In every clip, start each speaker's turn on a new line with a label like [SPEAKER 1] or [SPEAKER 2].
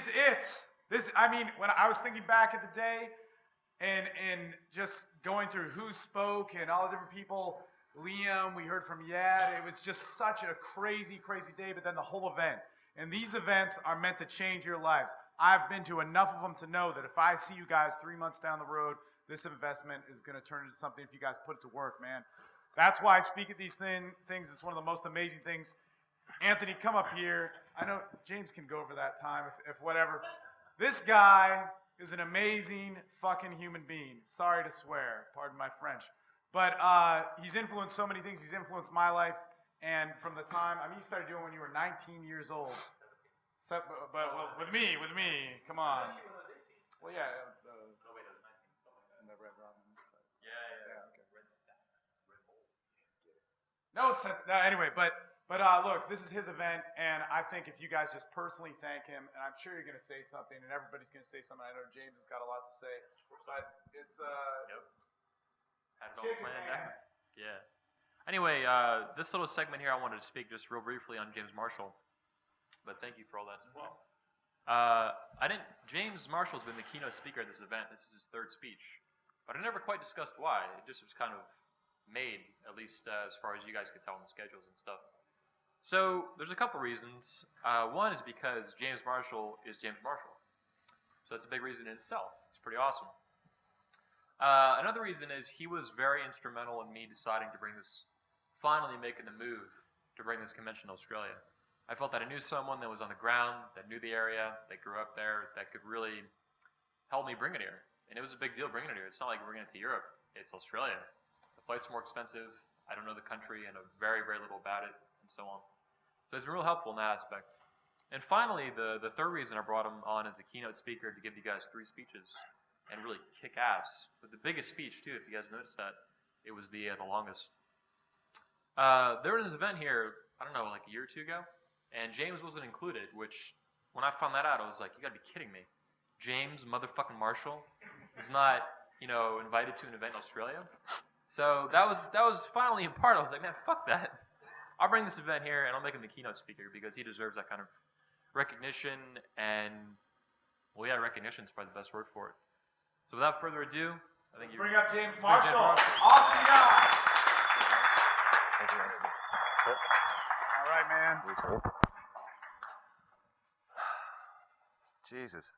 [SPEAKER 1] is it. When I was thinking back at the day and just going through who spoke and all the different people, Liam, we heard from Yad, it was just such a crazy, crazy day, but then the whole event. And these events are meant to change your lives. I've been to enough of them to know that if I see you guys 3 months down the road, this investment is going to turn into something if you guys put it to work, man. That's why I speak at these things. It's one of the most amazing things. Anthony, come up here. I know James can go over that time if whatever. This guy is an amazing fucking human being. Sorry to swear, pardon my French. But he's influenced so many things. He's influenced my life. And from the time, you started doing when you were 19 years old. So, but with me, come on. Well, yeah. No sense. No, anyway, but look, this is his event, and I think if you guys just personally thank him, and I'm sure you're going to say something, and everybody's going to say something. I know James has got a lot to say, but it's
[SPEAKER 2] had it all planned out. Yeah. Anyway, this little segment here, I wanted to speak just real briefly on James Marshall, but thank you for all that as well. James Marshall's been the keynote speaker at this event. This is his third speech, but I never quite discussed why. It just was kind of made, at least as far as you guys could tell in the schedules and stuff. So there's a couple reasons. One is because James Marshall is James Marshall. So that's a big reason in itself. It's pretty awesome. Another reason is he was very instrumental in me deciding to finally making the move to bring this convention to Australia. I felt that I knew someone that was on the ground, that knew the area, that grew up there, that could really help me bring it here. And it was a big deal bringing it here. It's not like bringing it to Europe. It's Australia. The flight's more expensive. I don't know the country. I know very, very little about it, and so on. So it's been real helpful in that aspect. And finally, the third reason I brought him on as a keynote speaker to give you guys 3 speeches and really kick ass. But the biggest speech, too, if you guys noticed that, it was the longest. There was this event here, I don't know, like a year or 2 ago, and James wasn't included, which, when I found that out, I was like, you gotta be kidding me. James motherfucking Marshall is not, invited to an event in Australia. So that was finally in part, I was like, man, fuck that. I'll bring this event here, and I'll make him the keynote speaker because he deserves that kind of recognition, and, well, yeah, recognition is probably the best word for it. So without further ado, I think you
[SPEAKER 1] bring up James Marshall. Awesome guy.
[SPEAKER 3] Thank you.
[SPEAKER 1] All right, man.
[SPEAKER 3] Jesus.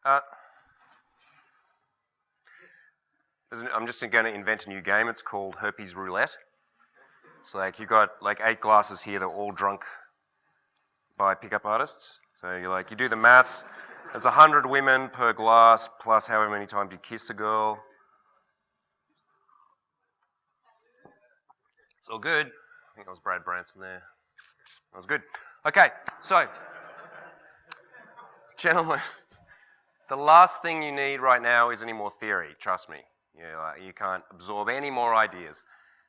[SPEAKER 3] I'm just going to invent a new game. It's called Herpes Roulette. So you got 8 glasses here. They're all drunk by pickup artists. So you do the maths. There's 100 women per glass plus however many times you kissed a girl. It's all good. I think that was Brad Branson there. That was good. Okay, so, gentlemen, the last thing you need right now is any more theory, trust me. You can't absorb any more ideas.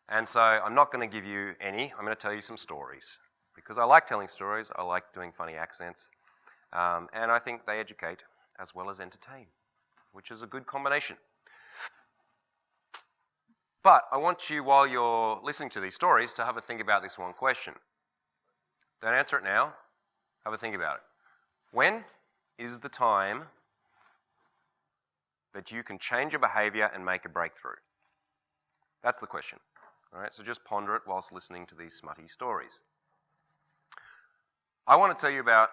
[SPEAKER 3] And so I'm not going to give you any. I'm going to tell you some stories. Because I like telling stories. I like doing funny accents. And I think they educate as well as entertain, which is a good combination. But I want you, while you're listening to these stories, to have a think about this one question. Don't answer it now. Have a think about it. When is the time that you can change your behavior and make a breakthrough? That's the question. All right, so just ponder it whilst listening to these smutty stories. I want to tell you about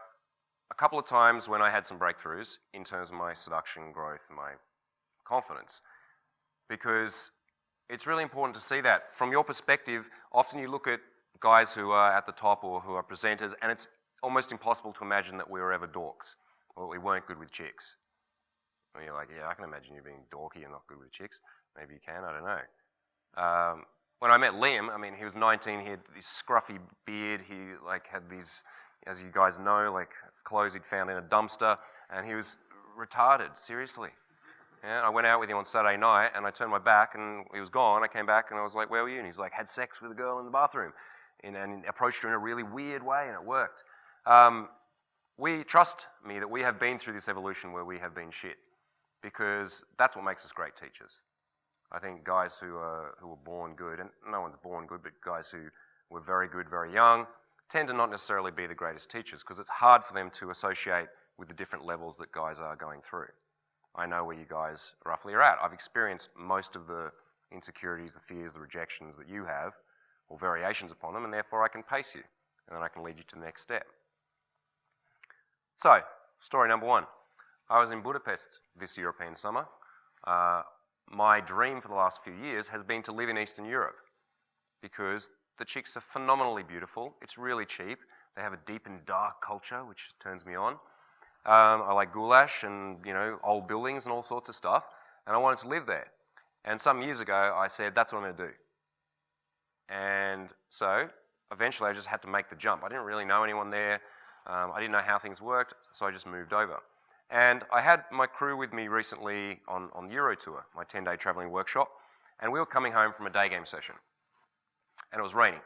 [SPEAKER 3] a couple of times when I had some breakthroughs in terms of my seduction growth and my confidence, because it's really important to see that. From your perspective, often you look at guys who are at the top or who are presenters, and it's almost impossible to imagine that we were ever dorks or we weren't good with chicks. And you're like, yeah, I can imagine you being dorky and not good with chicks. Maybe you can, I don't know. When I met Liam, he was 19, he had this scruffy beard, he had these, as you guys know, clothes he'd found in a dumpster, and he was retarded, seriously. Yeah, I went out with him on Saturday night, and I turned my back, and he was gone. I came back, and I was like, where were you? And he's like, had sex with a girl in the bathroom, and approached her in a really weird way, and it worked. Trust me that we have been through this evolution where we have been shit, because that's what makes us great teachers. I think guys who were born good, and no one's born good, but guys who were very good very young, tend to not necessarily be the greatest teachers, because it's hard for them to associate with the different levels that guys are going through. I know where you guys roughly are at. I've experienced most of the insecurities, the fears, the rejections that you have, or variations upon them, and therefore I can pace you, and then I can lead you to the next step. So, story number one. I was in Budapest this European summer. My dream for the last few years has been to live in Eastern Europe because the chicks are phenomenally beautiful. It's really cheap. They have a deep and dark culture, which turns me on. I like goulash and, old buildings and all sorts of stuff, and I wanted to live there. And some years ago, I said, that's what I'm going to do. And so, eventually, I just had to make the jump. I didn't really know anyone there. I didn't know how things worked, so I just moved over. And I had my crew with me recently on the Euro Tour, my 10-day travelling workshop, and we were coming home from a day game session. And it was raining.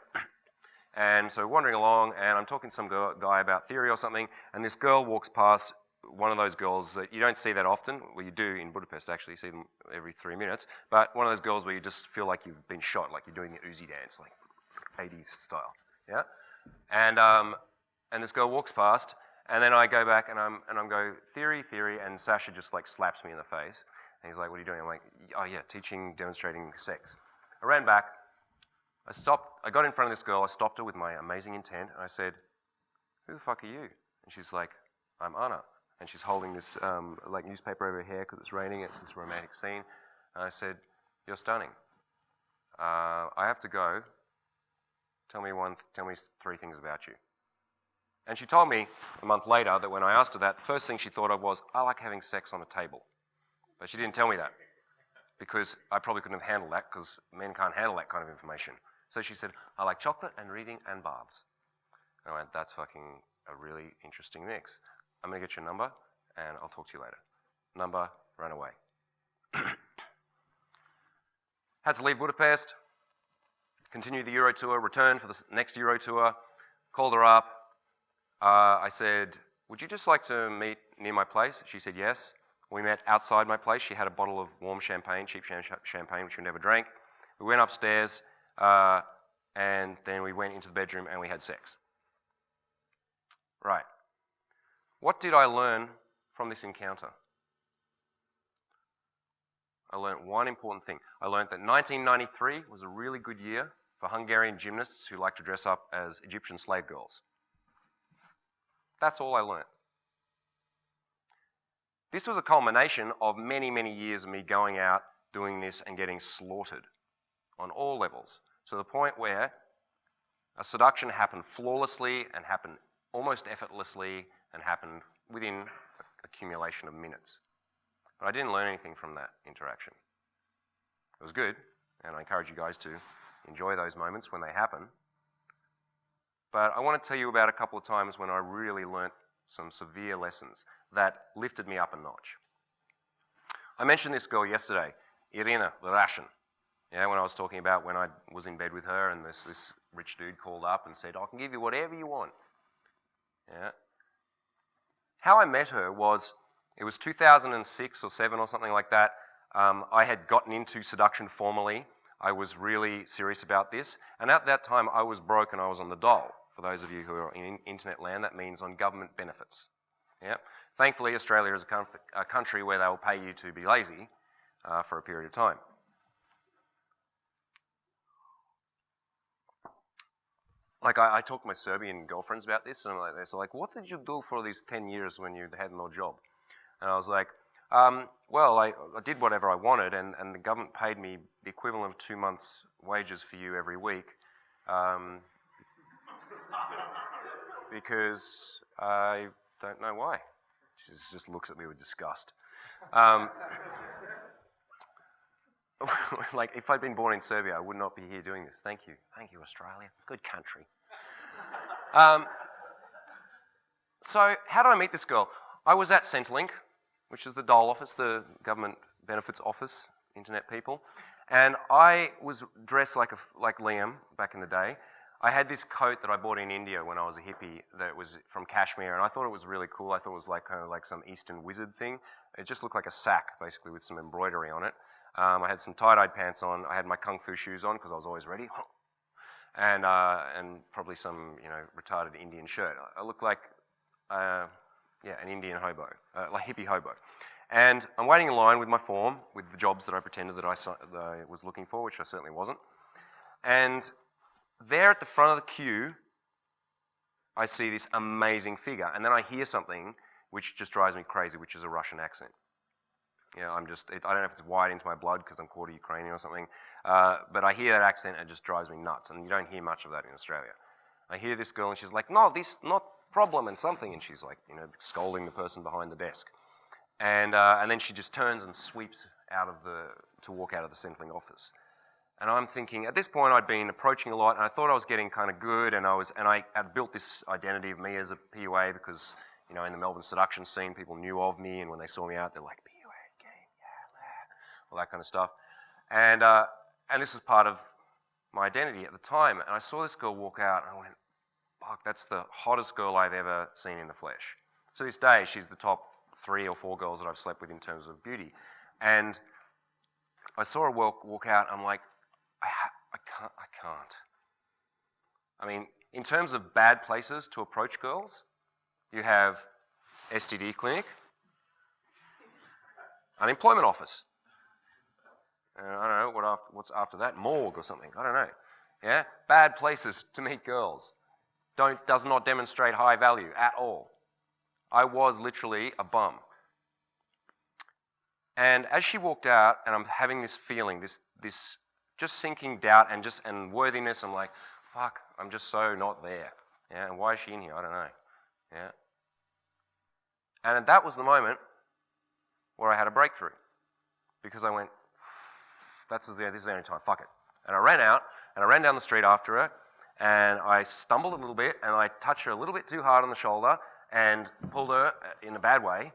[SPEAKER 3] And so wandering along, and I'm talking to some guy about theory or something, and this girl walks past, one of those girls that you don't see that often. Well, you do in Budapest, actually. You see them every 3 minutes. But one of those girls where you just feel like you've been shot, like you're doing the Uzi dance, like 80s style. Yeah? And this girl walks past, and then I go back and I'm go, theory, and Sasha just like slaps me in the face. And he's like, what are you doing? I'm like, oh yeah, teaching, demonstrating sex. I ran back. I stopped. I got in front of this girl. I stopped her with my amazing intent, and I said, who the fuck are you? And she's like, I'm Anna. And she's holding this like newspaper over her hair because it's raining. It's this romantic scene. And I said, you're stunning. I have to go. Tell me 3 things about you. And she told me a month later that when I asked her that, the first thing she thought of was, I like having sex on a table. But she didn't tell me that because I probably couldn't have handled that because men can't handle that kind of information. So she said, I like chocolate and reading and baths. And I went, that's fucking a really interesting mix. I'm going to get your number and I'll talk to you later. Number, ran away. Had to leave Budapest, continue the Euro Tour, return for the next Euro Tour, called her up. I said, would you just like to meet near my place? She said yes. We met outside my place. She had a bottle of warm champagne, cheap champagne, which we never drank. We went upstairs, and then we went into the bedroom and we had sex. Right. What did I learn from this encounter? I learned one important thing. I learned that 1993 was a really good year for Hungarian gymnasts who like to dress up as Egyptian slave girls. That's all I learned. This was a culmination of many, many years of me going out, doing this, and getting slaughtered on all levels, to the point where a seduction happened flawlessly and happened almost effortlessly and happened within accumulation of minutes. But I didn't learn anything from that interaction. It was good, and I encourage you guys to enjoy those moments when they happen. But I want to tell you about a couple of times when I really learnt some severe lessons that lifted me up a notch. I mentioned this girl yesterday, Irina, the Russian. Yeah, when I was talking about when I was in bed with her and this rich dude called up and said, I can give you whatever you want. Yeah. How I met her was, it was 2006 or 7 or something like that. I had gotten into seduction formally. I was really serious about this. And at that time, I was broke and I was on the dole. For those of you who are in internet land, that means on government benefits. Yeah. Thankfully, Australia is a country where they will pay you to be lazy for a period of time. Like, I talked to my Serbian girlfriends about this, and they're like, what did you do for these 10 years when you had no job? And I was like, well, I did whatever I wanted, and the government paid me the equivalent of 2 months' wages for you every week. Because I don't know why. She just looks at me with disgust. Like, if I'd been born in Serbia, I would not be here doing this. Thank you. Thank you, Australia. Good country. So, how did I meet this girl? I was at Centrelink, which is the dole office, the government benefits office, internet people, and I was dressed like Liam back in the day. I had this coat that I bought in India when I was a hippie that was from Kashmir, and I thought it was really cool. I thought it was like kind of like some Eastern wizard thing. It just looked like a sack, basically, with some embroidery on it. I had some tie-dyed pants on. I had my kung fu shoes on because I was always ready, and probably some retarded Indian shirt. I looked like an Indian hobo, like hippie hobo. And I'm waiting in line with my form, with the jobs that I pretended that I was looking for, which I certainly wasn't. And there at the front of the queue, I see this amazing figure. And then I hear something which just drives me crazy, which is a Russian accent. I don't know if it's wired into my blood because I'm quarter Ukrainian or something, but I hear that accent and it just drives me nuts. And you don't hear much of that in Australia. I hear this girl and she's like, no, this not problem and something. And she's like, scolding the person behind the desk. And then she just turns and sweeps to walk out of the Centrelink office. And I'm thinking, at this point I'd been approaching a lot and I thought I was getting kind of good and I had built this identity of me as a PUA because, in the Melbourne seduction scene, people knew of me and when they saw me out, they're like, PUA, game, yeah, all that kind of stuff. And this was part of my identity at the time. And I saw this girl walk out and I went, fuck, that's the hottest girl I've ever seen in the flesh. To this day, she's the top 3 or 4 girls that I've slept with in terms of beauty. And I saw her walk out and I'm like, I can't. I mean, in terms of bad places to approach girls, you have STD clinic, unemployment office. I don't know what's after that, morgue or something. I don't know. Yeah, bad places to meet girls. Does not demonstrate high value at all. I was literally a bum. And as she walked out, and I'm having this feeling, this just sinking doubt and worthiness. I'm like, fuck, I'm just so not there. Yeah, and why is she in here? I don't know. Yeah. And that was the moment where I had a breakthrough. Because I went, this is the only time, fuck it. And I ran out, and I ran down the street after her, and I stumbled a little bit, and I touched her a little bit too hard on the shoulder, and pulled her in a bad way.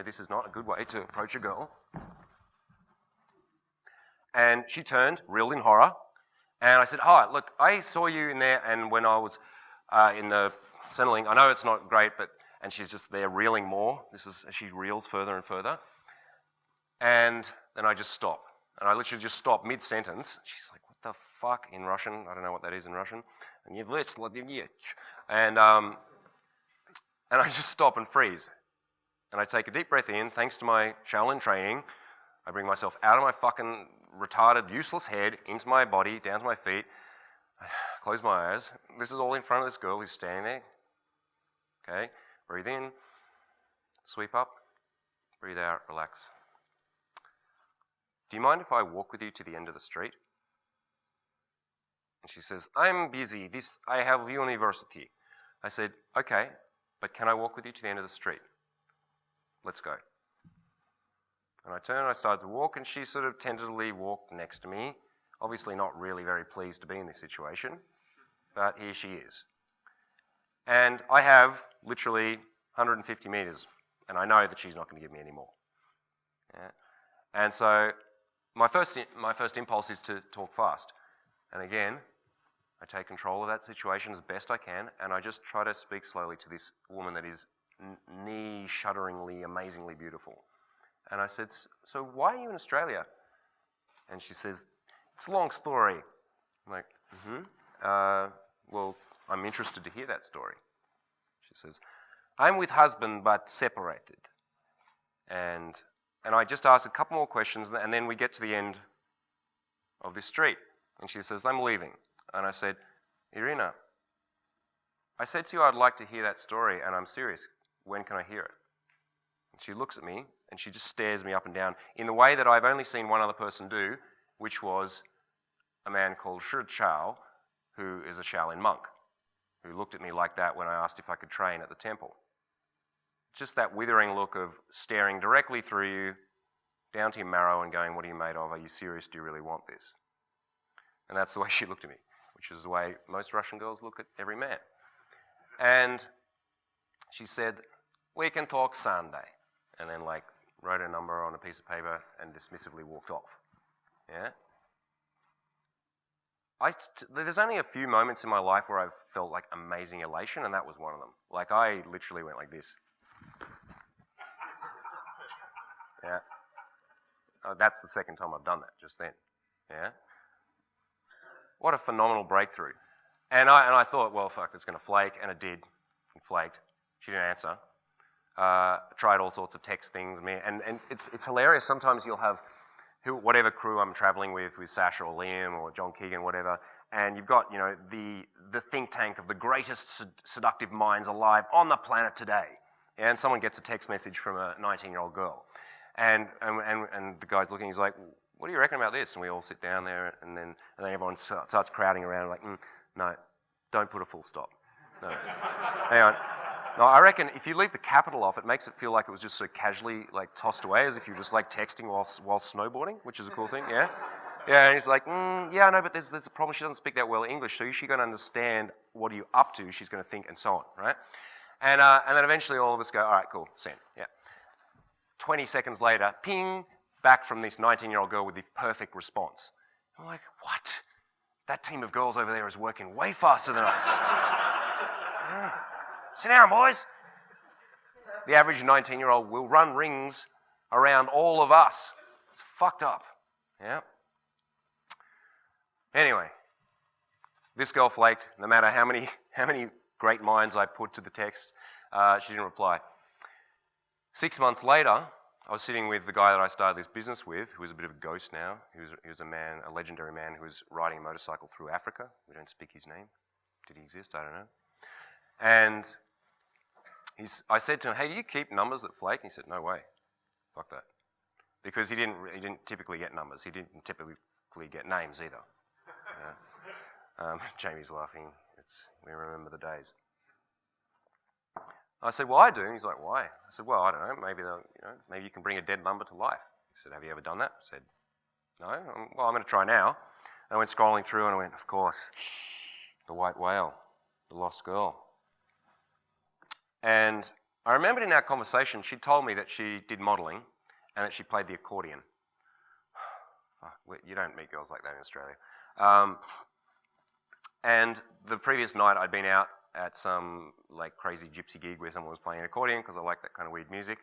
[SPEAKER 3] This is not a good way to approach a girl. And she turned, reeled in horror, and I said, hi, look, I saw you in there, and when I was in the Centrelink, I know it's not great, and she's just there reeling more. She reels further and further. And then I just stop. And I literally just stop mid-sentence. She's like, what the fuck in Russian? I don't know what that is in Russian. And I just stop and freeze. And I take a deep breath in, thanks to my Shaolin training. I bring myself out of my fucking retarded, useless head, into my body, down to my feet. I close my eyes. This is all in front of this girl who's standing there. Okay, breathe in, sweep up, breathe out, relax. Do you mind if I walk with you to the end of the street? And she says, I'm busy. I have university. I said, okay, but can I walk with you to the end of the street? Let's go. And I turned and I started to walk, and she sort of tentatively walked next to me, obviously not really very pleased to be in this situation, but here she is. And I have literally 150 metres, and I know that she's not going to give me any more. Yeah. And so my first impulse is to talk fast. And again, I take control of that situation as best I can, and I just try to speak slowly to this woman that is knee-shudderingly, amazingly beautiful. And I said, so why are you in Australia? And she says, it's a long story. I'm like, well, I'm interested to hear that story. She says, I'm with husband but separated. And I just ask a couple more questions, and then we get to the end of this street. And she says, I'm leaving. And I said, Irina, I said to you I'd like to hear that story, and I'm serious. When can I hear it? And she looks at me, and she just stares me up and down in the way that I've only seen one other person do, which was a man called Shi Chao, who is a Shaolin monk, who looked at me like that when I asked if I could train at the temple. Just that withering look of staring directly through you, down to your marrow and going, what are you made of? Are you serious? Do you really want this? And that's the way she looked at me, which is the way most Russian girls look at every man. And she said, we can talk Sunday. And then wrote a number on a piece of paper and dismissively walked off. Yeah? There's only a few moments in my life where I've felt amazing elation, and that was one of them. I literally went like this. Yeah. That's the second time I've done that, just then. Yeah. What a phenomenal breakthrough. And I thought, well, fuck, it's going to flake, and it did. It flaked. She didn't answer. tried all sorts of text things. And it's hilarious. Sometimes you'll have whatever crew I'm traveling with Sasha or Liam or John Keegan, whatever, and you've got, the think tank of the greatest seductive minds alive on the planet today. And someone gets a text message from a 19-year-old girl. And the guy's looking, he's like, what do you reckon about this? And we all sit down there, and then everyone starts crowding around, like, no, don't put a full stop. No. Hang on. No, I reckon if you leave the capital off, it makes it feel like it was just so casually tossed away, as if you're just texting while snowboarding, which is a cool thing, yeah? Yeah, and he's like, yeah, no, but there's a problem. She doesn't speak that well English, so she's going to understand what are you up to, she's going to think, and so on, right? And then eventually all of us go, all right, cool, send, yeah. 20 seconds later, ping, back from this 19-year-old girl with the perfect response. I'm like, what? That team of girls over there is working way faster than us. Yeah. Sit down, boys. The average 19-year-old will run rings around all of us. It's fucked up. Yeah. Anyway, this girl flaked. No matter how many great minds I put to the text, she didn't reply. 6 months later, I was sitting with the guy that I started this business with, who is a bit of a ghost now. He was a legendary man who was riding a motorcycle through Africa. We don't speak his name. Did he exist? I don't know. And I said to him, hey, do you keep numbers that flake? And he said, no way. Fuck that. Because he didn't typically get numbers. He didn't typically get names either. Jamie's laughing. We remember the days. I said, well, I do. And he's like, why? I said, well, I don't know. Maybe you can bring a dead number to life. He said, have you ever done that? I said, no. Well, I'm going to try now. And I went scrolling through and I went, of course, the white whale, the lost girl. And I remembered in our conversation, she told me that she did modelling and that she played the accordion. You don't meet girls like that in Australia. And the previous night I'd been out at some crazy gypsy gig where someone was playing an accordion because I like that kind of weird music.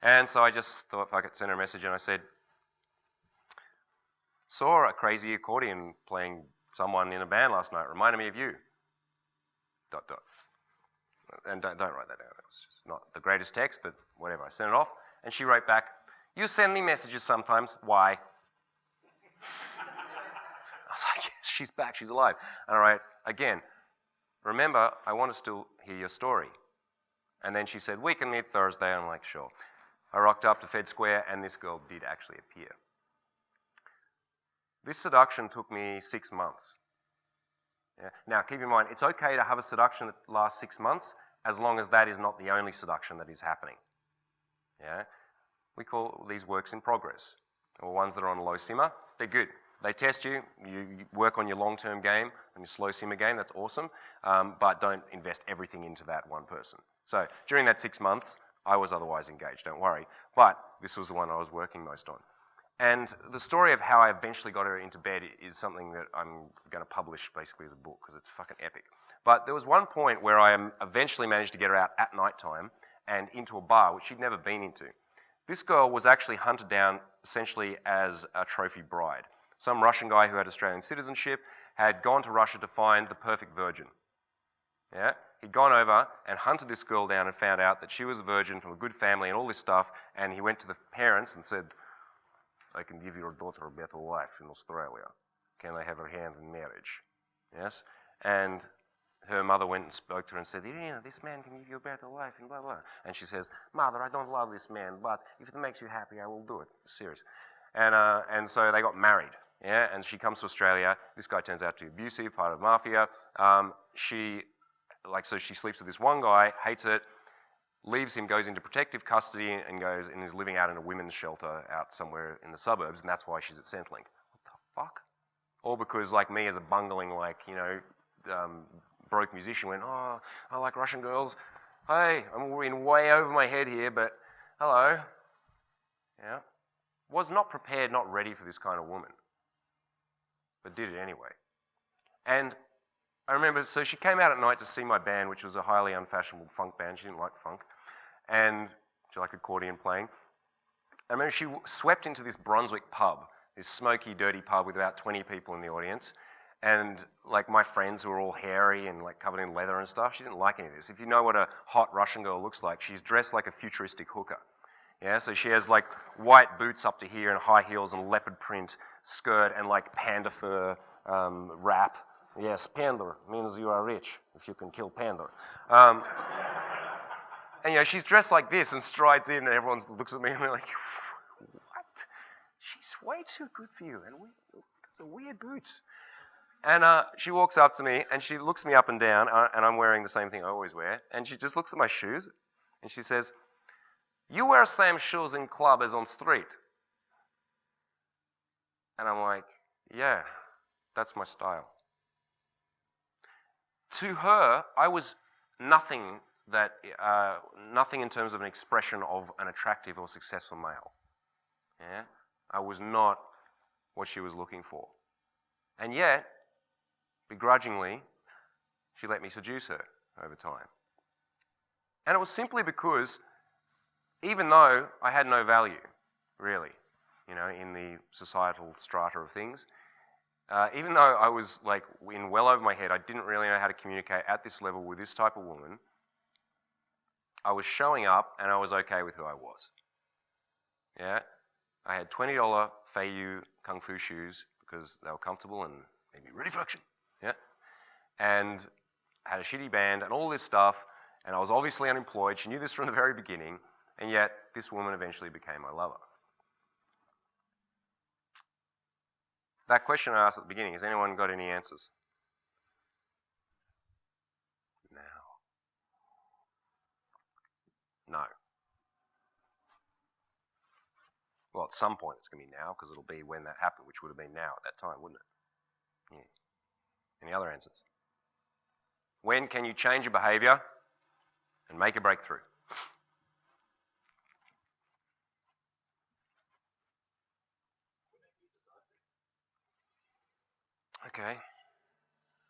[SPEAKER 3] And so I just thought if I could send her a message, and I said, saw a crazy accordion playing someone in a band last night, reminded me of you. ... And don't write that down. It was just not the greatest text, but whatever. I sent it off, and she wrote back, you send me messages sometimes. Why? I was like, yes, she's back, she's alive. And I wrote, again, remember, I want to still hear your story. And then she said, we can meet Thursday. I'm like, sure. I rocked up to Fed Square, and this girl did actually appear. This seduction took me 6 months. Yeah. Now, keep in mind, it's okay to have a seduction that lasts 6 months as long as that is not the only seduction that is happening. Yeah? We call these works in progress, or ones that are on low simmer. They're good. They test you. You work on your long-term game, on your slow simmer game. That's awesome. But don't invest everything into that one person. So during that 6 months, I was otherwise engaged, don't worry. But this was the one I was working most on. And the story of how I eventually got her into bed is something that I'm going to publish basically as a book because it's fucking epic. But there was one point where I eventually managed to get her out at night time and into a bar, which she'd never been into. This girl was actually hunted down essentially as a trophy bride. Some Russian guy who had Australian citizenship had gone to Russia to find the perfect virgin. Yeah? He'd gone over and hunted this girl down and found out that she was a virgin from a good family and all this stuff, and he went to the parents and said, I can give your daughter a better life in Australia. Can I have her hand in marriage? Yes? And her mother went and spoke to her and said, this man can give you a better life and blah, blah. And she says, Mother, I don't love this man, but if it makes you happy, I will do it. Serious. And so they got married. Yeah? And she comes to Australia. This guy turns out to be abusive, part of the mafia. She sleeps with this one guy, hates it, leaves him, goes into protective custody and is living out in a women's shelter out somewhere in the suburbs, and that's why she's at Centrelink. What the fuck? All because, like me as a bungling, broke musician went, oh, I like Russian girls. Hey, I'm in way over my head here, but hello. Yeah. Was not prepared, not ready for this kind of woman, but did it anyway. And I remember, so she came out at night to see my band, which was a highly unfashionable funk band. She didn't like funk. And she liked accordion playing. I remember she swept into this Brunswick pub, this smoky, dirty pub with about 20 people in the audience. And like my friends who were all hairy and like covered in leather and stuff, she didn't like any of this. If you know what a hot Russian girl looks like, she's dressed like a futuristic hooker. Yeah, so she has like white boots up to here and high heels and leopard print skirt and like panda fur wrap. Yes, panda means you are rich if you can kill panda. And she's dressed like this and strides in and everyone looks at me and they're like, what? She's way too good for you and those are weird boots. And she walks up to me and she looks me up and down and I'm wearing the same thing I always wear. And she just looks at my shoes and she says, you wear same shoes in club as on street. And I'm like, yeah, that's my style. To her, I was nothing in terms of an expression of an attractive or successful male. Yeah? I was not what she was looking for. And yet, begrudgingly, she let me seduce her over time. And it was simply because even though I had no value, really, in the societal strata of things, even though I was like in well over my head, I didn't really know how to communicate at this level with this type of woman, I was showing up and I was okay with who I was. Yeah? I had $20 Feiyu Kung Fu shoes because they were comfortable and made me ready for action. Yeah? And I had a shitty band and all this stuff, and I was obviously unemployed. She knew this from the very beginning. And yet, this woman eventually became my lover. That question I asked at the beginning, has anyone got any answers? No. Well, at some point it's going to be now, because it'll be when that happened, which would have been now at that time, wouldn't it? Yeah. Any other answers? When can you change your behaviour and make a breakthrough? Okay.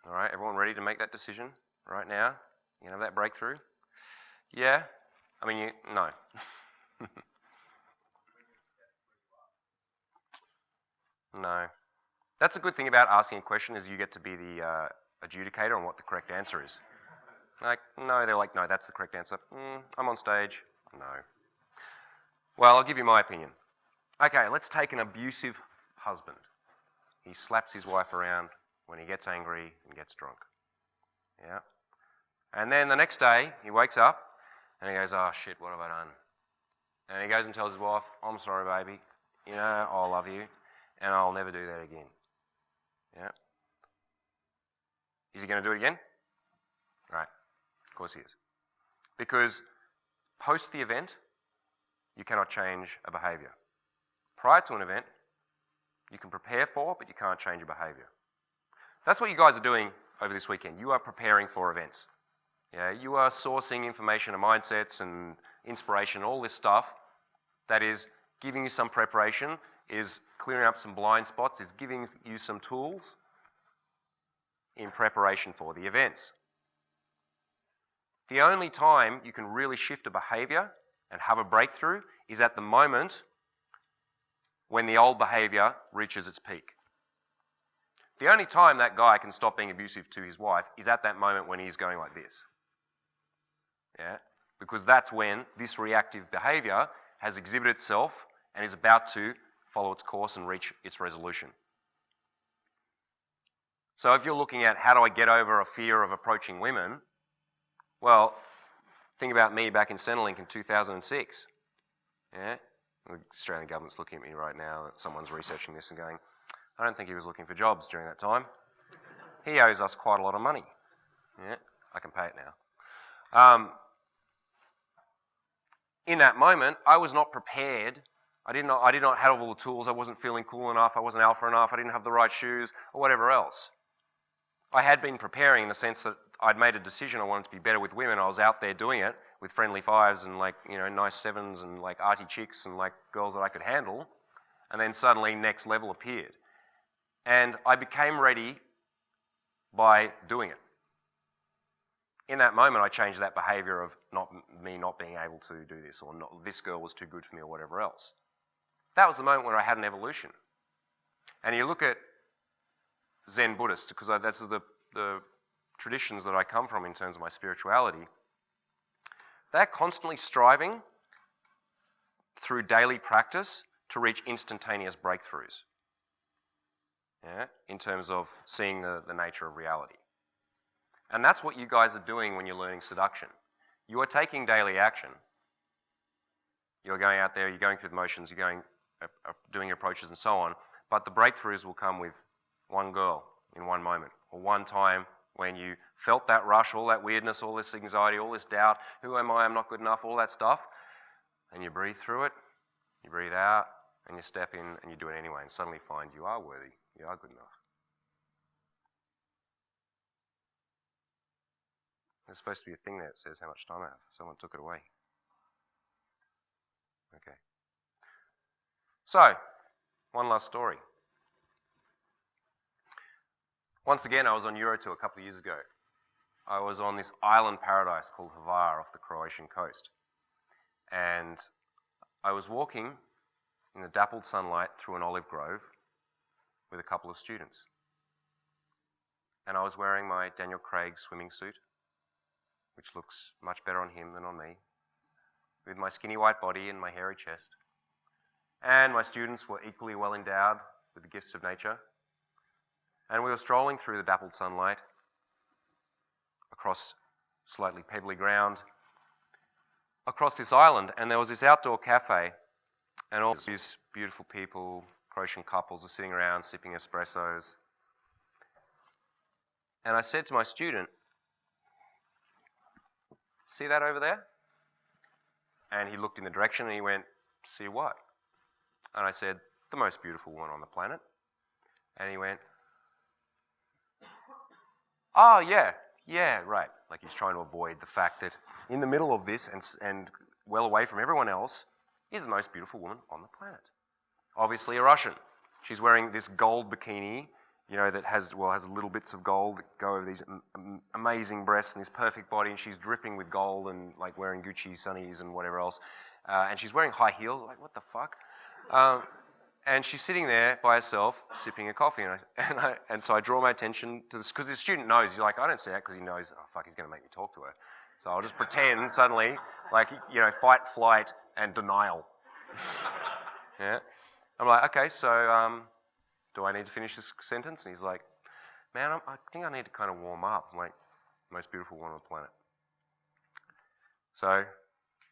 [SPEAKER 3] All right, everyone ready to make that decision right now? You have that breakthrough? Yeah? I mean, no. No. That's a good thing about asking a question is you get to be the adjudicator on what the correct answer is. Like, no, they're like, no, that's the correct answer. I'm on stage. No. Well, I'll give you my opinion. Okay, let's take an abusive husband. He slaps his wife around when he gets angry and gets drunk. Yeah? And then the next day, he wakes up and he goes, oh shit, what have I done? And he goes and tells his wife, I'm sorry, baby. I love you and I'll never do that again. Yeah? Is he going to do it again? Right. Of course he is. Because post the event, you cannot change a behaviour. Prior to an event, you can prepare for, but you can't change your behaviour. That's what you guys are doing over this weekend. You are preparing for events. Yeah, you are sourcing information and mindsets and inspiration, all this stuff that is giving you some preparation, is clearing up some blind spots, is giving you some tools in preparation for the events. The only time you can really shift a behaviour and have a breakthrough is at the moment when the old behaviour reaches its peak. The only time that guy can stop being abusive to his wife is at that moment when he's going like this. Yeah? Because that's when this reactive behaviour has exhibited itself and is about to follow its course and reach its resolution. So if you're looking at how do I get over a fear of approaching women, well, think about me back in Centrelink in 2006. Yeah? The Australian government's looking at me right now, someone's researching this and going, I don't think he was looking for jobs during that time. He owes us quite a lot of money. Yeah, I can pay it now. In that moment, I was not prepared. I did not have all the tools. I wasn't feeling cool enough. I wasn't alpha enough. I didn't have the right shoes or whatever else. I had been preparing in the sense that I'd made a decision I wanted to be better with women. I was out there doing it with friendly fives and nice sevens and arty chicks and girls that I could handle. And then suddenly next level appeared. And I became ready by doing it. In that moment, I changed that behaviour of not being able to do this or not, this girl was too good for me or whatever else. That was the moment where I had an evolution. And you look at Zen Buddhist, because this is the traditions that I come from in terms of my spirituality. They're constantly striving through daily practice to reach instantaneous breakthroughs, in terms of seeing the nature of reality. And that's what you guys are doing when you're learning seduction. You are taking daily action. You're going out there, you're going through the motions, you're going doing your approaches and so on, but the breakthroughs will come with one girl in one moment, or one time when you felt that rush, all that weirdness, all this anxiety, all this doubt, who am I, I'm not good enough, all that stuff, and you breathe through it, you breathe out, and you step in and you do it anyway, and suddenly find you are worthy, you are good enough. There's supposed to be a thing there that says how much time I have. Someone took it away. Okay. So, one last story. Once again, I was on Euro Tour a couple of years ago. I was on this island paradise called Hvar off the Croatian coast. And I was walking in the dappled sunlight through an olive grove with a couple of students. And I was wearing my Daniel Craig swimming suit, which looks much better on him than on me, with my skinny white body and my hairy chest. And my students were equally well endowed with the gifts of nature. And we were strolling through the dappled sunlight across slightly pebbly ground, across this island, and there was this outdoor cafe, and all these beautiful people, Croatian couples, are sitting around sipping espressos. And I said to my student, "See that over there?" And he looked in the direction and he went, "See what?" And I said, "The most beautiful woman on the planet." And he went, "Oh, yeah, right." Like he's trying to avoid the fact that in the middle of this and well away from everyone else is the most beautiful woman on the planet. Obviously a Russian. She's wearing this gold bikini, that has little bits of gold that go over these amazing breasts and this perfect body, and she's dripping with gold and like wearing Gucci sunnies and whatever else. And she's wearing high heels, like what the fuck? And she's sitting there by herself, sipping a coffee, and so I draw my attention to this, because the student knows, he's like, I don't see that, because he knows, oh fuck, he's going to make me talk to her. So I'll just pretend suddenly, like, fight, flight, and denial. Yeah. I'm like, okay, so do I need to finish this sentence? And he's like, man, I think I need to kind of warm up. I'm like, most beautiful woman on the planet. So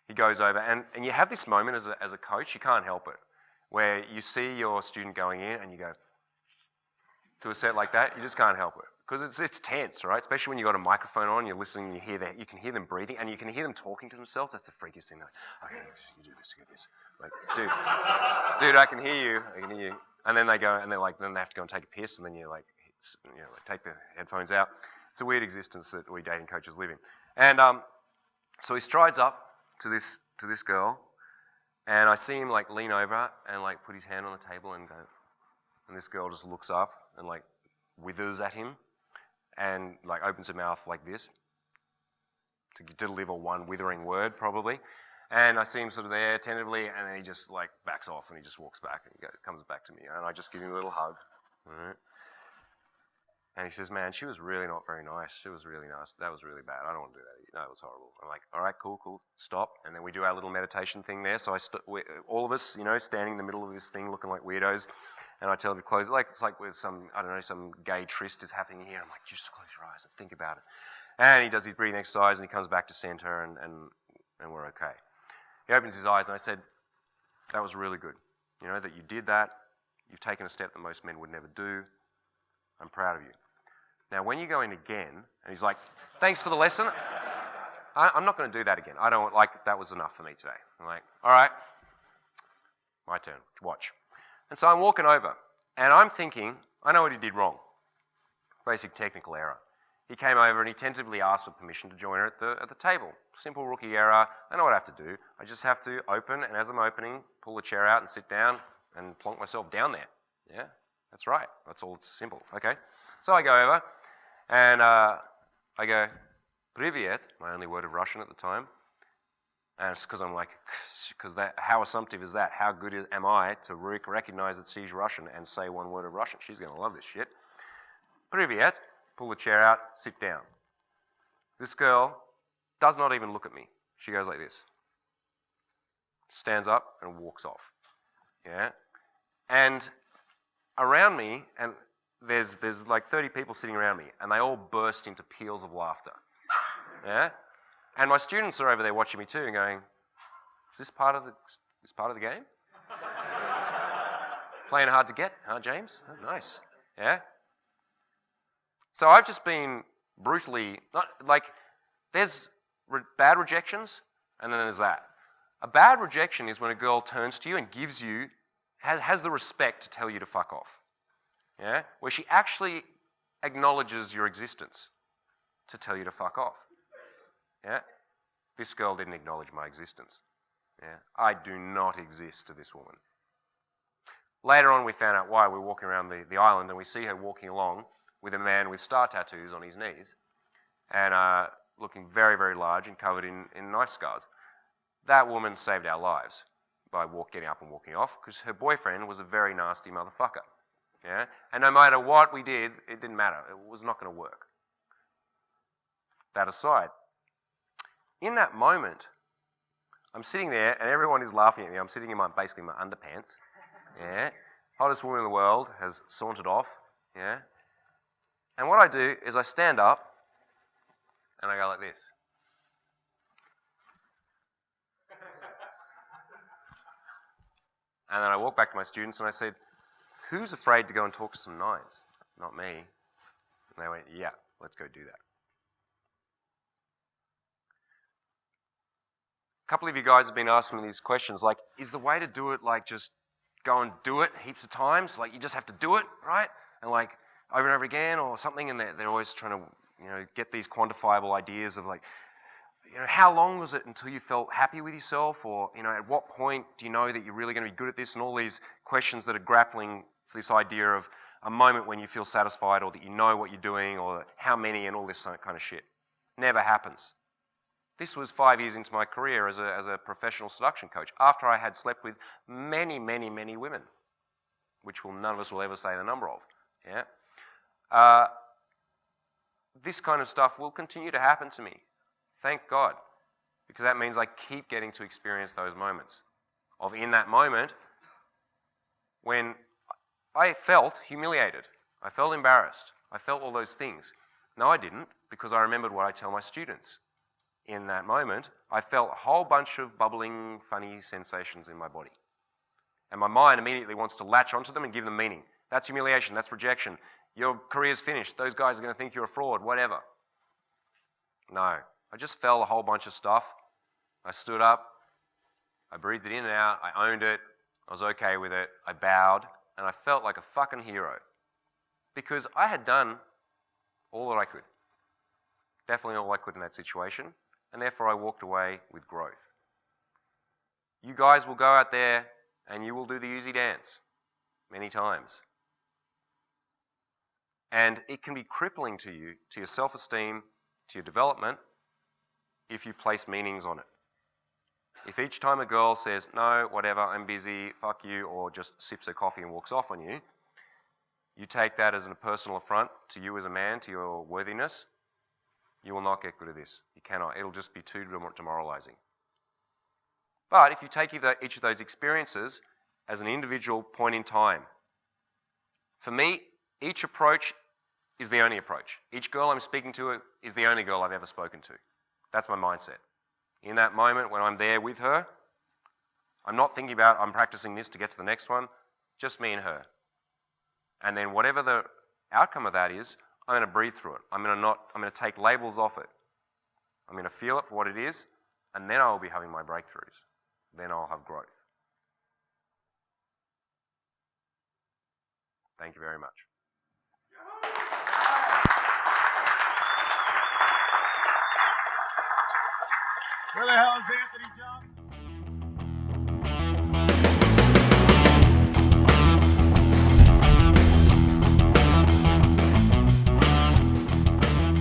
[SPEAKER 3] he goes over, and you have this moment as a coach, you can't help it, where you see your student going in and you go to a set like that, you just can't help it. Because it's tense, right? Especially when you've got a microphone on, you're listening, you can hear them breathing, and you can hear them talking to themselves. That's the freakiest thing. Like, okay, you do this, you do this. Like, dude, I can hear you. And then they go, and then they have to go and take a piss, and then you take the headphones out. It's a weird existence that we dating coaches live in. And so he strides up to this girl, and I see him like lean over and like put his hand on the table and go, and this girl just looks up and like withers at him and like opens her mouth like this to deliver one withering word probably. And I see him sort of there tentatively, and then he just like backs off and he just walks back and comes back to me, and I just give him a little hug. Right. And he says, man, she was really not very nice. She was really nice. That was really bad. I don't want to do that. No, it was horrible. I'm like, all right, cool, stop. And then we do our little meditation thing there. So all of us, standing in the middle of this thing looking like weirdos. And I tell him to close, it's like with some gay tryst is happening here. I'm like, just close your eyes and think about it. And he does his breathing exercise and he comes back to center and we're okay. He opens his eyes and I said, that was really good. That you did that. You've taken a step that most men would never do. I'm proud of you. Now, when you go in again, and he's like, thanks for the lesson. I'm not going to do that again. I don't that was enough for me today. I'm like, all right, my turn, watch. And so I'm walking over, and I'm thinking, I know what he did wrong. Basic technical error. He came over and he tentatively asked for permission to join her at the table. Simple rookie error. I know what I have to do. I just have to open, and as I'm opening, pull the chair out and sit down and plonk myself down there. Yeah, that's right. That's all. It's simple. Okay. So I go over, and I go, "Привет," my only word of Russian at the time. And it's because I'm like, how assumptive is that? How good am I to recognize that she's Russian and say one word of Russian? She's going to love this shit. Привет. Pull the chair out, sit down. This girl does not even look at me. She goes like this. Stands up and walks off. Yeah? And around me, and there's like 30 people sitting around me, and they all burst into peals of laughter. Yeah? And my students are over there watching me too and going, is this part of the game? Playing hard to get, huh, James? Oh, nice. Yeah? So I've just been brutally, there's bad rejections, and then there's that. A bad rejection is when a girl turns to you and gives you, has the respect to tell you to fuck off. Yeah? Where she actually acknowledges your existence to tell you to fuck off. Yeah? This girl didn't acknowledge my existence. Yeah? I do not exist to this woman. Later on we found out why. We're walking around the island and we see her walking along with a man with star tattoos on his knees and looking very, very large and covered in knife scars. That woman saved our lives by getting up and walking off because her boyfriend was a very nasty motherfucker. Yeah? And no matter what we did, it didn't matter. It was not going to work. That aside, in that moment, I'm sitting there and everyone is laughing at me. I'm sitting in basically my underpants. Yeah? Hottest woman in the world has sauntered off. Yeah? And what I do is I stand up and I go like this. And then I walk back to my students and I said, who's afraid to go and talk to some nines? Not me. And they went, yeah, let's go do that. A couple of you guys have been asking me these questions, like, is the way to do it like just go and do it heaps of times? Like you just have to do it, right? And like over and over again or something, and they're always trying to, get these quantifiable ideas of like, how long was it until you felt happy with yourself? Or, at what point do you know that you're really going to be good at this? And all these questions that are grappling for this idea of a moment when you feel satisfied or that you know what you're doing or how many and all this kind of shit. Never happens. This was 5 years into my career as a professional seduction coach after I had slept with many, many, many women, which none of us will ever say the number of. Yeah. This kind of stuff will continue to happen to me. Thank God, because that means I keep getting to experience those moments of in that moment when I felt humiliated, I felt embarrassed, I felt all those things. No, I didn't, because I remembered what I tell my students. In that moment, I felt a whole bunch of bubbling, funny sensations in my body. And my mind immediately wants to latch onto them and give them meaning. That's humiliation, that's rejection. Your career's finished, those guys are going to think you're a fraud, whatever. No. I just felt a whole bunch of stuff. I stood up, I breathed it in and out, I owned it, I was okay with it, I bowed, and I felt like a fucking hero. Because I had done all that I could. Definitely all I could in that situation, and therefore I walked away with growth. You guys will go out there and you will do the Uzi dance many times. And it can be crippling to you, to your self-esteem, to your development, if you place meanings on it. If each time a girl says, no, whatever, I'm busy, fuck you, or just sips her coffee and walks off on you, you take that as a personal affront to you as a man, to your worthiness, you will not get good at this. You cannot. It'll just be too demoralizing. But if you take each of those experiences as an individual point in time, for me, each approach is the only approach. Each girl I'm speaking to is the only girl I've ever spoken to. That's my mindset. In that moment when I'm there with her, I'm not thinking about I'm practicing this to get to the next one, just me and her. And then whatever the outcome of that is, I'm going to breathe through it. I'm going to take labels off it. I'm going to feel it for what it is, and then I'll be having my breakthroughs. Then I'll have growth. Thank you very much.
[SPEAKER 1] Where the hell is Anthony Johnson?